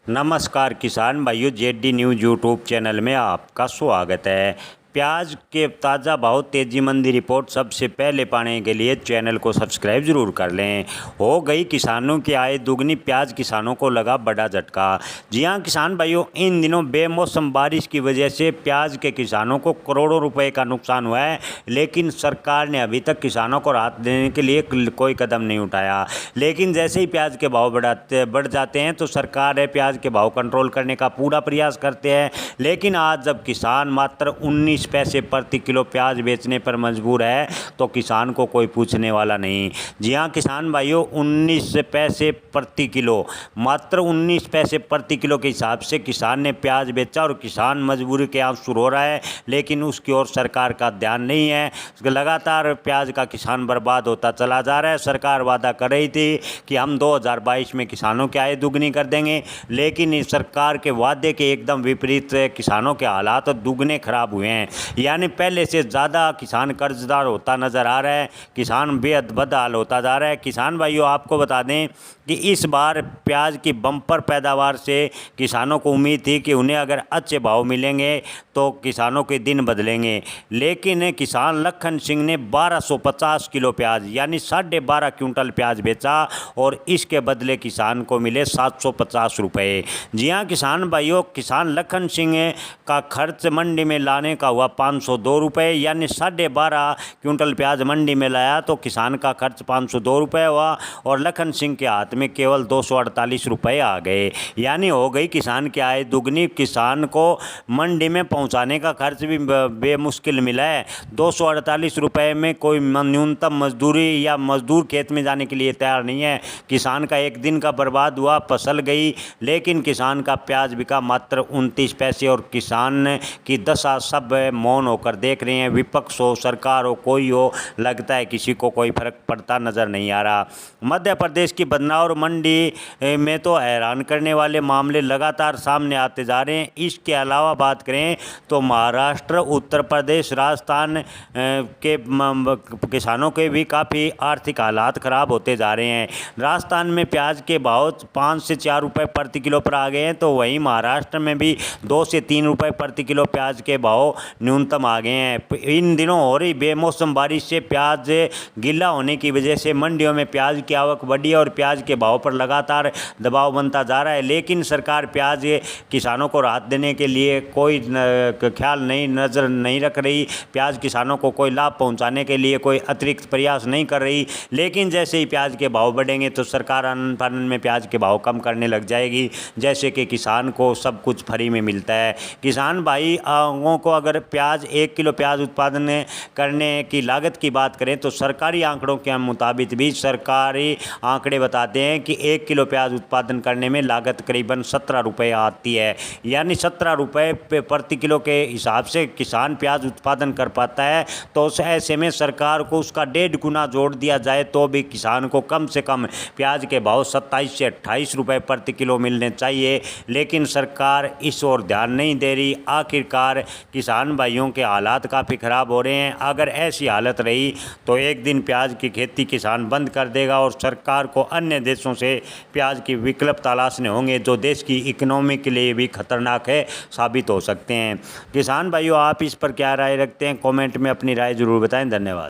नमस्कार किसान भाइयों, जेडी न्यूज़ यूट्यूब चैनल में आपका स्वागत है। प्याज के ताज़ा भाव तेजी मंदी रिपोर्ट सबसे पहले पाने के लिए चैनल को सब्सक्राइब जरूर कर लें। हो गई किसानों की आय दुगनी, प्याज किसानों को लगा बड़ा झटका। जी हां किसान भाइयों, इन दिनों बेमौसम बारिश की वजह से प्याज के किसानों को करोड़ों रुपए का नुकसान हुआ है, लेकिन सरकार ने अभी तक किसानों को राहत देने के लिए कोई कदम नहीं उठाया। लेकिन जैसे ही प्याज के भाव बढ़ जाते हैं तो सरकार है प्याज के भाव कंट्रोल करने का पूरा प्रयास करते हैं। लेकिन आज जब किसान मात्र 19 पैसे प्रति किलो प्याज बेचने पर मजबूर है तो किसान को कोई पूछने वाला नहीं। जी हां किसान भाइयों, 19 पैसे प्रति किलो, मात्र 19 पैसे प्रति किलो के हिसाब से किसान ने प्याज बेचा और किसान मजबूरी के आंसू रो रहा है, लेकिन उसकी ओर सरकार का ध्यान नहीं है। लगातार प्याज का किसान बर्बाद होता चला जा रहा है। सरकार वादा कर रही थी कि हम 2022 में किसानों की आय दुगनी कर देंगे, लेकिन इस सरकार के वादे के एकदम विपरीत किसानों के हालात दुगने खराब हुए हैं। यानी पहले से ज़्यादा किसान कर्जदार होता नज़र आ रहा है, किसान बेहद बदहाल होता जा रहा है। किसान भाइयों, आपको बता दें कि इस बार प्याज की बम्पर पैदावार से किसानों को उम्मीद थी कि उन्हें अगर अच्छे भाव मिलेंगे तो किसानों के दिन बदलेंगे, लेकिन किसान लखन सिंह ने 1250 किलो प्याज यानी 12.5 क्विंटल प्याज बेचा और इसके बदले किसान को मिले 750 रुपये। जी हाँ किसान भाइयों, किसान लखन सिंह का खर्च मंडी में लाने का हुआ 502 रुपये, यानी 12.5 क्विंटल प्याज मंडी में लाया तो किसान का खर्च 502 रुपये हुआ और लखन सिंह के हाथ में केवल 248 रुपये आ गए। यानी हो गई किसान की आय दुगनी। किसान को मंडी में पहुंचाने का खर्च भी बेमुश्किल मिला है। 248 रुपये में कोई न्यूनतम मजदूरी या मजदूर खेत में जाने के लिए तैयार नहीं है। किसान का एक दिन का बर्बाद हुआ, फसल गई, लेकिन किसान का प्याज बिका मात्र 29 पैसे और किसान की दशा सब मौन होकर देख रहे हैं। विपक्ष हो, सरकार हो, कोई हो, लगता है किसी को कोई फर्क पड़ता नज़र नहीं आ रहा। मध्य प्रदेश की बदनौर मंडी में तो हैरान करने वाले मामले लगातार सामने आते जा रहे हैं। इसके अलावा बात करें तो महाराष्ट्र, उत्तर प्रदेश, राजस्थान के किसानों के भी काफ़ी आर्थिक हालात ख़राब होते जा रहे हैं। राजस्थान में प्याज के भाव 5 से 4 रुपये प्रति किलो पर आ गए हैं, तो वहीं महाराष्ट्र में भी 2 से 3 रुपये प्रति किलो प्याज के भाव न्यूनतम आ गए हैं। इन दिनों हो रही बेमौसम बारिश से प्याज गीला होने की वजह से मंडियों में प्याज की आवक बढ़ी और प्याज के भाव पर लगातार दबाव बनता जा रहा है। लेकिन सरकार प्याज किसानों को राहत देने के लिए कोई ख्याल नज़र नहीं रख रही। प्याज किसानों को कोई लाभ पहुंचाने के लिए कोई अतिरिक्त प्रयास नहीं कर रही। लेकिन जैसे ही प्याज के भाव बढ़ेंगे तो सरकार आनन फानन में प्याज के भाव कम करने लग जाएगी, जैसे कि किसान को सब कुछ फ्री में मिलता है। किसान भाई को अगर प्याज 1 किलो प्याज उत्पादन करने की लागत की बात करें तो सरकारी आंकड़ों के मुताबिक भी सरकारी आंकड़े बताते हैं कि 1 किलो प्याज उत्पादन करने में लागत करीबन 17 रुपये आती है। यानी 17 रुपये प्रति किलो के हिसाब से किसान प्याज उत्पादन कर पाता है। तो उस ऐसे में सरकार को उसका 1.5 गुना जोड़ दिया जाए तो भी किसान को कम से कम प्याज के भाव 27 से 28 रुपये प्रति किलो मिलने चाहिए, लेकिन सरकार इस ओर ध्यान नहीं दे रही। आखिरकार किसान भाइयों के हालात काफ़ी ख़राब हो रहे हैं। अगर ऐसी हालत रही तो एक दिन प्याज की खेती किसान बंद कर देगा और सरकार को अन्य देशों से प्याज की विकल्प तलाशने होंगे, जो देश की इकोनॉमी के लिए भी खतरनाक है साबित हो सकते हैं। किसान भाइयों, आप इस पर क्या राय रखते हैं? कमेंट में अपनी राय ज़रूर बताएं। धन्यवाद।